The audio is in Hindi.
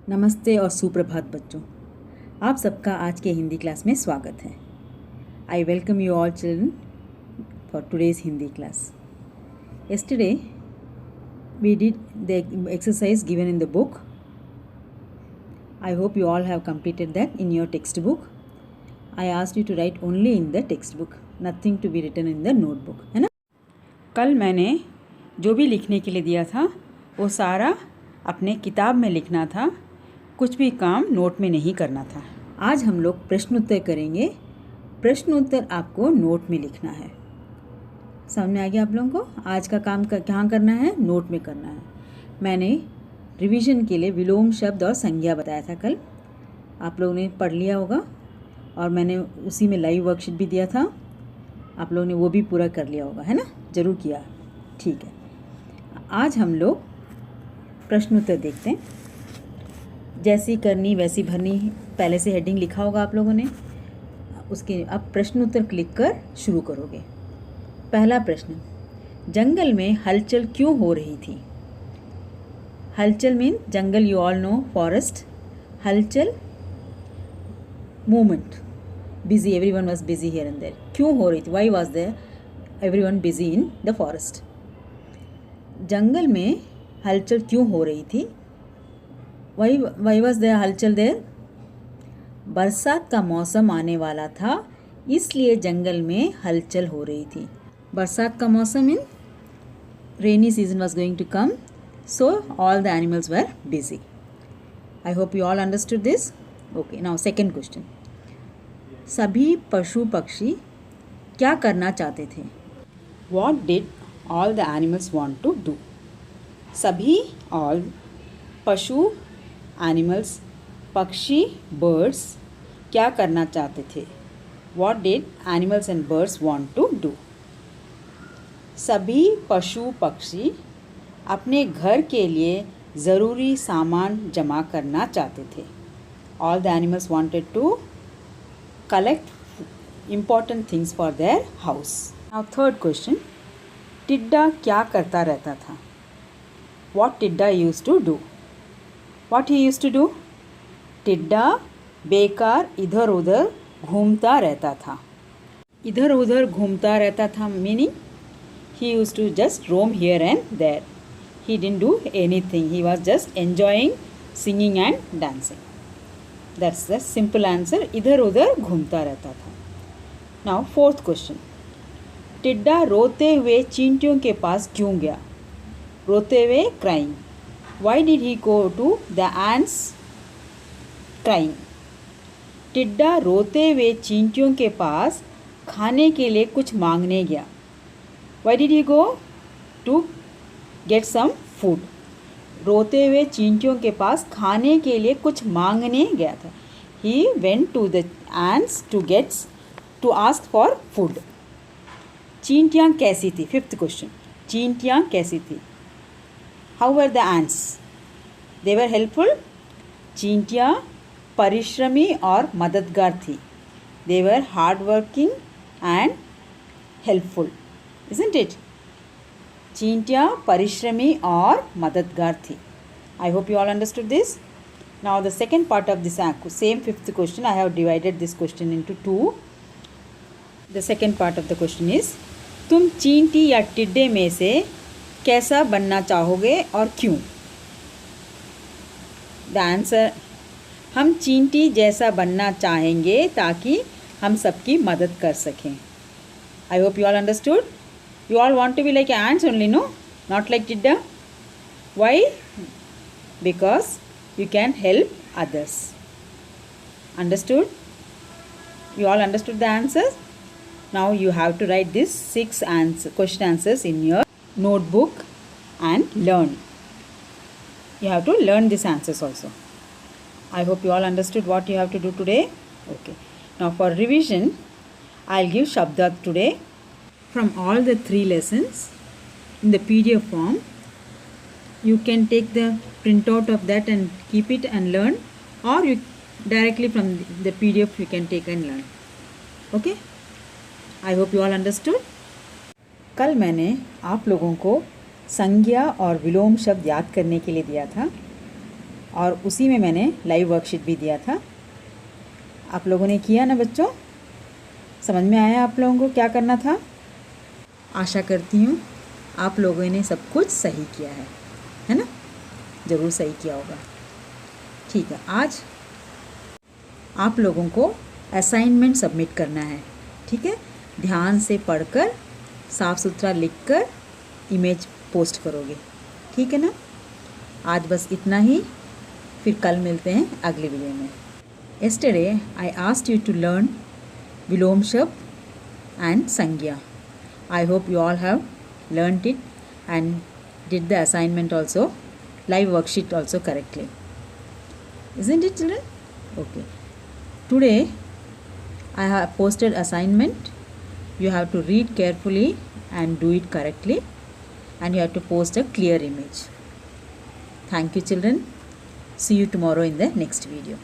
नमस्ते और सुप्रभात बच्चों। आप सबका आज के हिंदी क्लास में स्वागत है। I welcome you all children for today's Hindi class. Yesterday we did the exercise given in the book. I hope you all have completed that in your textbook. I asked you to write only in the textbook, nothing to be written in the notebook, है ना। कल मैंने जो भी लिखने के लिए दिया था वो सारा अपने किताब में लिखना था, कुछ भी काम नोट में नहीं करना था। आज हम लोग प्रश्नोत्तर करेंगे। प्रश्नोत्तर आपको नोट में लिखना है। समझ में आ गया आप लोगों को? आज का काम कहाँ करना है? नोट में करना है। मैंने रिवीजन के लिए विलोम शब्द और संज्ञा बताया था कल, आप लोगों ने पढ़ लिया होगा। और मैंने उसी में लाइव वर्कशीट भी दिया था, आप लोगों ने वो भी पूरा कर लिया होगा, है ना? ज़रूर किया, ठीक है। आज हम लोग प्रश्नोत्तर देखते हैं। जैसी करनी वैसी भरनी, पहले से हेडिंग लिखा होगा आप लोगों ने। उसके अब प्रश्नोत्तर क्लिक कर शुरू करोगे। पहला प्रश्न, जंगल में हलचल क्यों हो रही थी? हलचल mean jungle, you all know, forest. हलचल movement, busy, everyone was busy here and there. क्यों हो रही थी? Why was there everyone busy in the forest? जंगल में हलचल क्यों हो रही थी? वाई वॉज देयर हलचल देयर? बरसात का मौसम आने वाला था, इसलिए जंगल में हलचल हो रही थी। बरसात का मौसम in rainy season was going to come, so all the animals were busy. I hope you all understood this. Okay, now second question, सभी पशु पक्षी क्या करना चाहते थे? What did all the animals want to do? सभी, ऑल, पशु, एनिमल्स, पक्षी, बर्ड्स क्या करना चाहते थे? What did animals and birds want to do? सभी पशु पक्षी अपने घर के लिए ज़रूरी सामान जमा करना चाहते थे। All the animals wanted to collect important things for their house. Now third question, टिड्डा क्या करता रहता था? What टिड्डा used to do? What he used to do? टिड्डा बेकार इधर उधर घूमता रहता था। इधर उधर घूमता रहता था meaning he used to just roam here and there. He didn't do anything. He was just enjoying singing and dancing. That's the simple answer. इधर उधर घूमता रहता था। Now fourth question, टिड्डा रोते हुए चींटियों के पास क्यों गया? रोते हुए, crying. Why did he go to the ants crying? टिड्डा रोते हुए चींटियों के पास खाने के लिए कुछ मांगने गया। Why did he go to get some food? रोते हुए चींटियों के पास खाने के लिए कुछ मांगने गया था। He went to the ants to ask for food. चींटियाँ कैसी थी? फिफ्थ क्वेश्चन, चींटियाँ कैसी थी? How were the ants? They were helpful. चींटियाँ परिश्रमी और मददगार थी। They were hardworking and helpful, isn't it? चींटियाँ परिश्रमी और मददगार थी। I hope you all understood this. Now the second part of this same fifth question, I have divided this question into two. The second part of the question is, तुम चींटी या टिड्डे में से कैसा बनना चाहोगे और क्यों? द आंसर, हम चींटी जैसा बनना चाहेंगे ताकि हम सबकी मदद कर सकें। I hope you all understood. You all want to be like ants only, no, not like टिड्डा। Why? Because you can help others. Understood? You all understood the answers? Now you have to write this 6 question answers in your notebook and learn. You have to learn these answers also. I hope you all understood what you have to do today. Okay. Now for revision, I'll give Shabdat today from all the 3 lessons in the PDF form. You can take the printout of that and keep it and learn, or you directly from the PDF you can take and learn. Okay? I hope you all understood. कल मैंने आप लोगों को संज्ञा और विलोम शब्द याद करने के लिए दिया था। और उसी में मैंने लाइव वर्कशीट भी दिया था। आप लोगों ने किया ना बच्चों? समझ में आया आप लोगों को क्या करना था? आशा करती हूँ आप लोगों ने सब कुछ सही किया है ना? ज़रूर सही किया होगा। ठीक है, आज आप लोगों को असाइनमेंट सबमिट करना है। ठीक है, ध्यान से पढ़कर साफ़ सुथरा लिखकर इमेज पोस्ट करोगे। ठीक है ना? आज बस इतना ही, फिर कल मिलते हैं अगले वीडियो में। Yesterday I asked you to learn Vilom शब्द and संज्ञा. I hope you all have learnt it and did the assignment also, live worksheet also correctly. Isn't it, children? Okay. Today I have posted assignment. You have to read carefully and do it correctly, and you have to post a clear image. Thank you, children. See you tomorrow in the next video.